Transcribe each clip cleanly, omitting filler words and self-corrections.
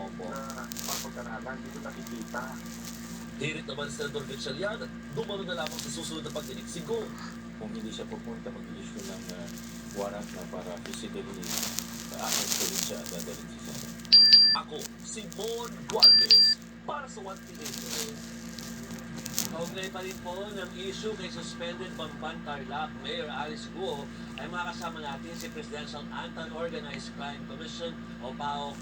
Opo. na mapag-aralan, hindi ko nakikita. Hirit naman si Senador Gatchalian, dumalo na lamang sa susunod na pagdinig si Go. Kung hindi siya pupunta, mag-issue ng warrant na para physically aarestuhin siya at dadalhin sa Senate. Ako, si Mon Gualvez, para sa One Pilipinas. Kaugnay pa rin po ng issue kay suspended Bamban Tarlac Mayor Alice Guo ay makakasama natin si Presidential Anti-Organized Crime Commission o PAOK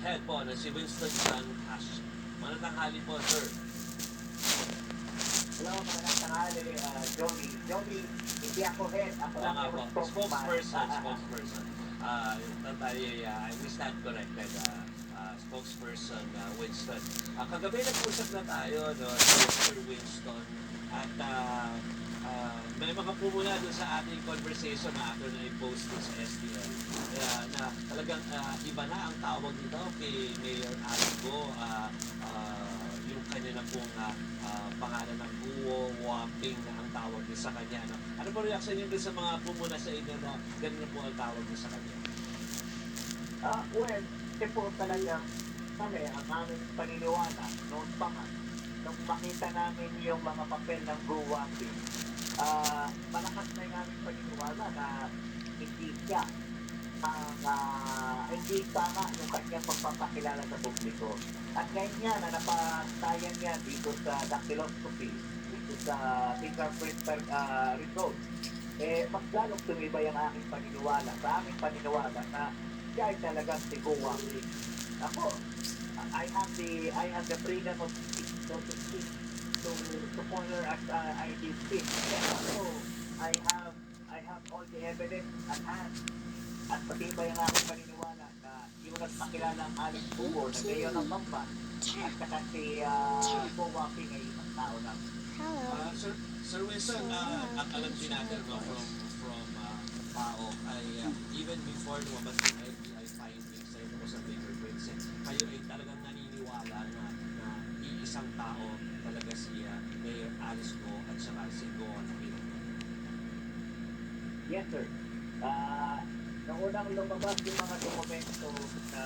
head po na si Winston San Cash. Manatanghali po, sir. Hello, magandang tanghali, Joey. Joey, hindi ako head. Ako Oo lang nga yung po. Spokesperson. I stand corrected. Spokesperson Winston. Kagabi nag-usap na tayo, no, si Mr. Winston. At may mga pumula doon sa ating conversation na after na i-post doon sa STL. Na talagang iba na ang tawag nito kay Mayor Aligo. Yung kanya na pong pangalan ng Guo, Waping na ang tawag niya sa kanya. No? Ano po reaction niyo doon sa mga pumula sa inyo na ganun na po ang tawag niya sa kanya? Well, kasi po talaga kami, ang aming paniniwala noon pa man, nung makita namin yung mga papel ng Guwaping, malakas na yung aming paniniwala na hindi siya ang hindi tama yung kanyang pagpapakilala sa publiko. At ngayon nga na napatayan niya dito sa dactyloscopy, dito sa fingerprint result, mas lalong tumibay ang aking paniniwala, sa aming paniniwala na siya ay talagang si Guwaping. Ako, I have the freedom of speech, so to speak, to corner as I did speak. So, I have all the evidence at hand. At matibay ang aking paniniwala na yung nagpakilala ang Alex Bugo na ngayon ng Bamban at saka si Guwaping ay isang tao na. Sir Winston, ang alam din natin no, from PAO ay even before lumabas yung FBI findings sa ito sa fingerprints, kayo ay talagang naniniwala na iisang tao talaga si Mayor Alice Go at saka si Go na Yes, sir. Nung unang lumabas yung mga dokumento na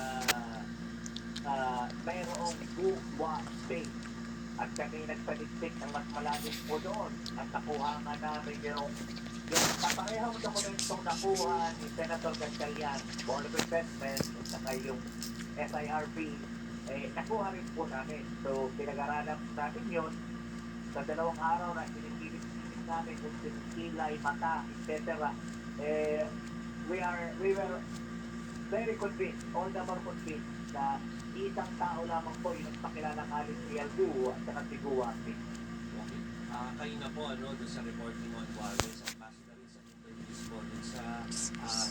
mayroong Guwaping at kami nagpalitik ng mas malalim po doon at nakuha nga namin yung kaparehong dokumentong nakuha ni Senator Gatchalian, Board of Investment at saka yung SIRP, nakuha rin po namin. So, pinag-aralan namin yun sa 2 araw na sinipilit namin yung kilay, mata, etc. We were very convinced, all the more convinced na isang tao lamang po yung nagpakilala ng Alice Real Guo at saka si Guwaping. Okay. Kayo na po, ano, doon sa report ni Mon Juarez, at base na rin sa interviews po doon sa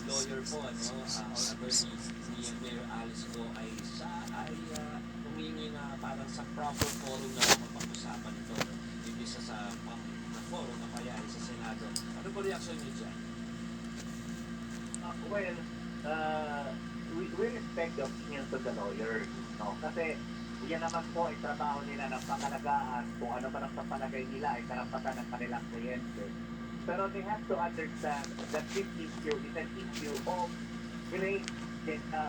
lawyer po, ano, or attorney ni Mayor Alice Go ay siya ay humingi na parang sa proper forum na mapag-usapan ito, no? Hindi sa forum na kaya sa Senado. Ano po reaction niyo dyan? Well, we respect the opinions of the lawyers, no? Kasi yan naman po ay trabaho nila ng pangalagaan kung ano man ang papalagay nila ay karapatan ng kanilang kliyente. Pero they have to understand that this issue is an issue of great,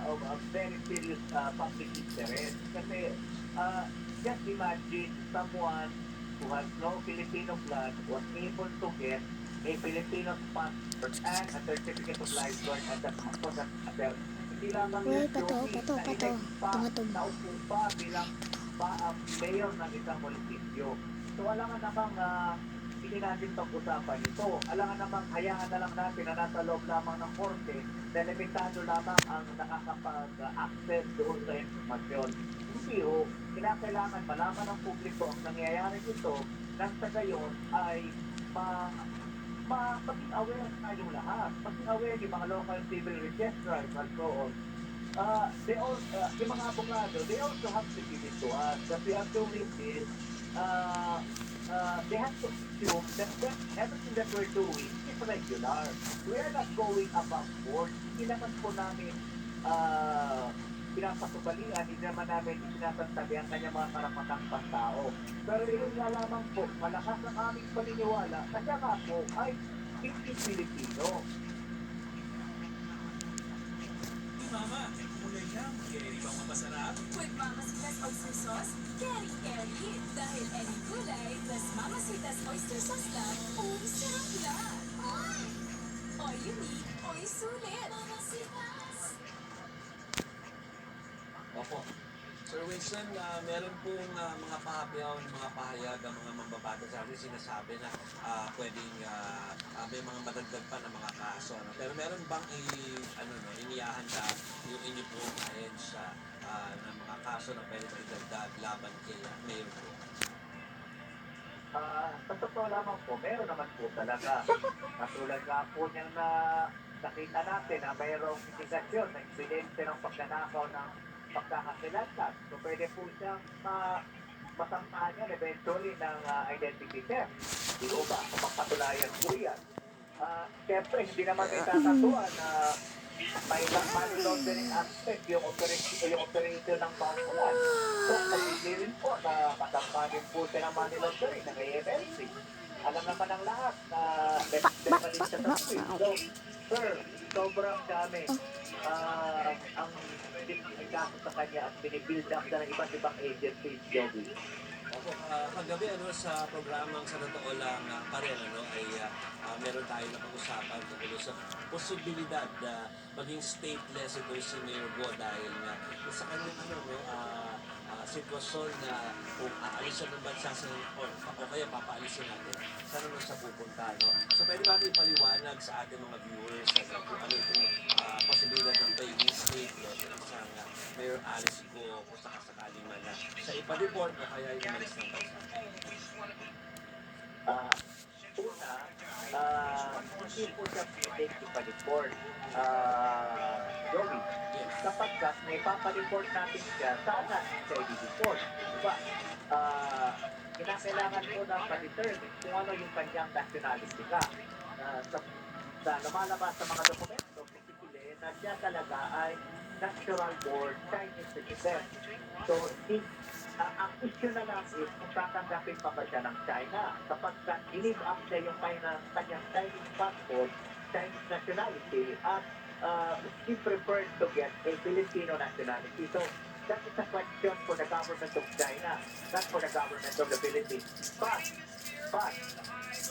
of very serious public interest. Kasi just imagine someone who has no Filipino blood was able to get a Filipino passport and a certificate of lifeguard at that hindi lamang Uy, yun, pato, Joey, pato, na pato. elect pa, Tumatog. naupo pa bilang mayor ng isang munisipyo. So alangan namang hindi natin pag-usapan ito. Alangan namang hayaan na lang natin na nasa loob lamang ng korte na limitado lamang ang nakakapag-access doon sa informasyon. Hindi ho, kinakailangan malaman ng publiko ang nangyayari nito nang sa gayon ay maging aware tayong lahat. Maging aware yung mga local civil registrars and so on. Yung mga abogado, they also have to give it to us. That we are doing is, they have to assume that everything that we're doing is regular. We are not going above board. Hindi naman po namin pinapatubalian, hindi naman namin sinasasabi ang kanyang mga karapatang pantao. Pero yun nga lamang po, malakas ang aming paniniwala na siya nga po ay hindi Pilipino. Mama, kulay lang. Kaya ibang mapasarap. With Mamasitas Oyster Sauce, carry. Dahil any kulay, plus Mamasitas Oyster Sauce lang, uy, sarap lang. All you need, uy, sulit. Mamasitas. Opo. Sir Winston, meron pong mga pahabayaw, mga pahayag ang mga mambabatas sa atin sinasabi na pwedeng may mga madagdag pa na mga kaso. Ano? Pero meron bang iniyahan na yung inyo pong ahensya ng mga kaso na pwede idagdag laban kay Mayor po? Sa totoo lamang po, meron naman po talaga. Katulad nga po niyang nakita natin na mayroong indikasyon na ebidensya ng pagnanakaw ng pagkakakilanlan. So pwede po siyang masampahan yan eventually ng identity theft. Di ba ba? Mapatulayan po yan. Siyempre, hindi naman may tatatuan na may money laundering aspect yung operation ng bankulan. So, pag-ibig rin po na matampanin po siya ng money laundering ng AFLC. Alam naman ng lahat na specialist siya sa tweet. So, sir, sobrang dami ang pinikaso sa kanya at binibuild up na ng iba't ibang agencies, Joey. Opo, kagabi sa programang sa totoo lang pa rin ay meron tayo na pag-usapan tungkol sa posibilidad na maging stateless ito si Mayor Go dahil nga sa kanyang sitwasyon na kung aalisan ng bansa sa o kaya papaalisin natin, saan naman siya pupunta, no? So pwede ba natin ipaliwanag sa ating mga viewers kung ano itong posibilidad ng pagiging stateless ng isang Mayor Alice Go kung sakasakali man na siya ipa-deport o kaya umalis ng bansa? Hindi po siya pwedeng ipa-report. Joey, sapagkat may papareport natin siya, saan natin siya i-report? Diba? Kinakailangan po na pa-determine kung ano yung kanyang nationality ka. Sa lumalabas sa mga dokumento, basically, na siya talaga ay natural born Chinese citizen. So, ang issue na lang is kung tatanggapin pa ba siya ng China sapagkat i-live up siya yung kanyang Chinese passport, Chinese nationality, at he preferred to get a Filipino nationality. So, that is a question for the government of China, not for the government of the Philippines. But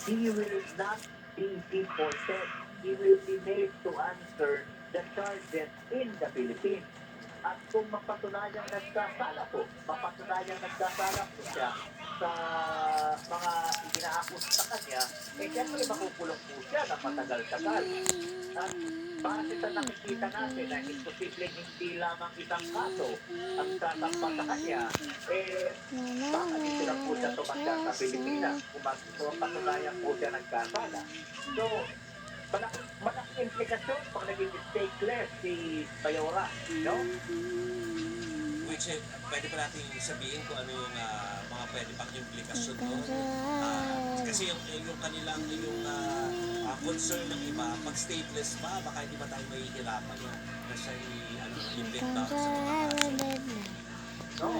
he will not be deported. He will be made to answer the charges in the Philippines. At kung mapatunayang nagkasala po siya sa mga ginaakus sa kanya, siyempre makukulong po siya ng matagal-tagal. At base sa nakikita natin na imposibleng hindi lamang isang kaso ang sasampa sa kanya, baka dito lang po siya tumanda sa Pilipinas kung mapatunayan po siya nagkasala. So, malaking implikasyon pag naging stateless si Mayora, no? Which pwede pa natin sabihin kung ano yung mga pwede pang implikasyon doon. Kasi yung kanilang concern ng iba, pag stateless ba, baka hindi ba tayo mahihirapan na siya i-lift down sa mga kaso. No?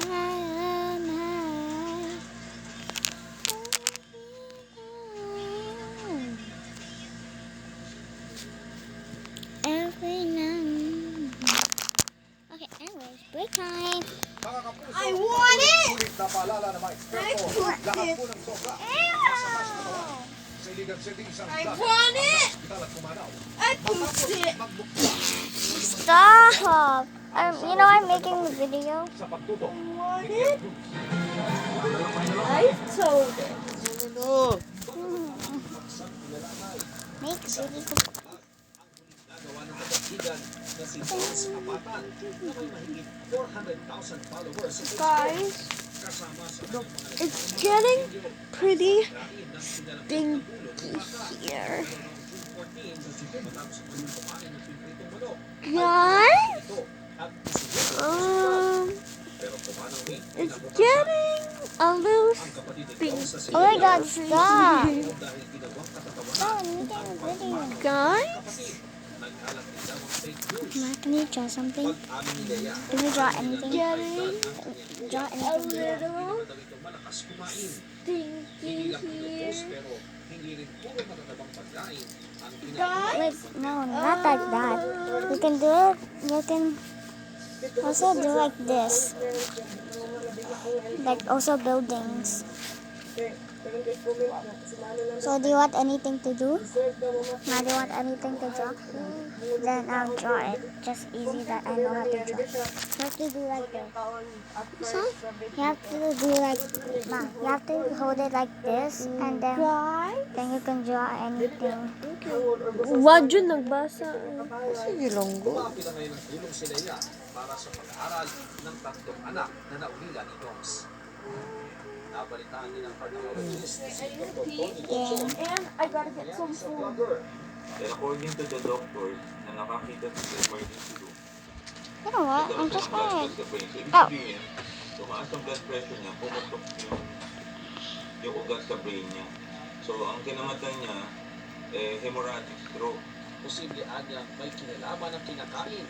Okay, anyways, break time. Mga kapuso, I want it! sulit na paalala ng mga eksperto, lahat po ng sobra. Masama sa katawan. Sa iligan siya isang I dagat want ang it! hospital at kumanaw. I pooped it! Magbukla Stop! You know I'm making the video. sa pagtutok. Want it? I told it. Make video. Nagawa ng kabagigan na si Bones Apatan na may mahigit 400,000 followers sa Facebook. Guys, Kasama sa kanyang mga it's getting pretty lain ng sinalang stinky here. 14 sa Cebu matapos ang kanyang kumain ng pimpritong manok. Guys, Ito at isinyo pero pumanaw ni it's getting a little ang kapatid ni pink. Bones sa Oh my God, Cebu stop! dahil ginawang katatawanan I'm making a video. ng Guys, kapatid. Nag-alat din daw ang fake news. can you draw something? Pag-amin ni Lea, Can you draw anything? Draw Hindi anything. naman daw ito malakas kumain. Hindi lang pinupost pero hindi rin puro matatabang pagkain ang ginagawa. Wait, no, not like that. You can do it. You can also do like this. Like also buildings. So do you want anything to do? Now do you want anything to draw? Then I'll draw it. Just easy that I know how to draw. You have to do like this. You have to do like, Ma, you have to hold it like this and then you can draw anything. Wag yun nagbasa. Sige lang go. Lumapit na ngayon ang tulong si Leia para sa pag-aaral ng tatlong anak na naulila ni Doms. Nabalitaan din ang cardiologist si Dr. Tony Lechon. And I gotta get some Sa food. vlogger. And according to the doctors na nakakita sa emergency room, You know what? I'm nagkaroon just siya ng blood gonna. test sa brain. So, ibig Oh. sabihin, tumaas ang blood pressure niya, pumutok yung ugat sa brain niya. So, ang kinamatay niya, hemorrhagic stroke. Posible anyang may kinalaman ng kinakain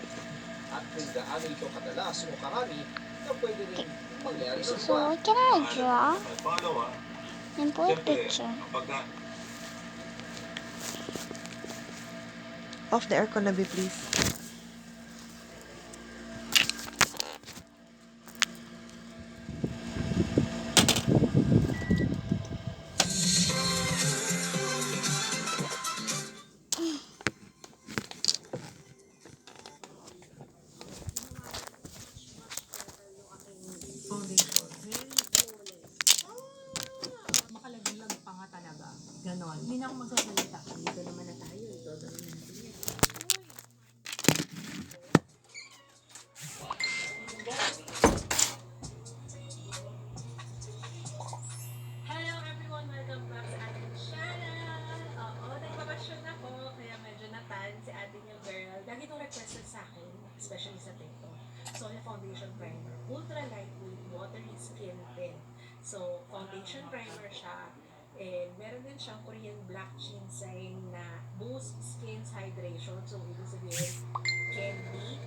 at kung gaano ito kadalas o karami na pwede rin mangyari sa So iba. what can I draw? Pangalawa, And put a siyempre, picture. ang pagka Off the aircon na be please. Makalaglag pa nga talaga. Ganon. Hindi na ako magsasalita. Dito naman na tayo. Ito naman natin yan. Hello everyone! Welcome back sa ating channel! Oo, nagbabasyon ako, kaya medyo natan si ating yung girl. Lagi itong requested sa akin, especially sa TikTok. Soya Foundation Primer. Ultra lightweight, watery skin tint. So, foundation primer siya. And meron din siyang Korean black ginseng na boost skin's hydration. So, ibig sabihin, candy,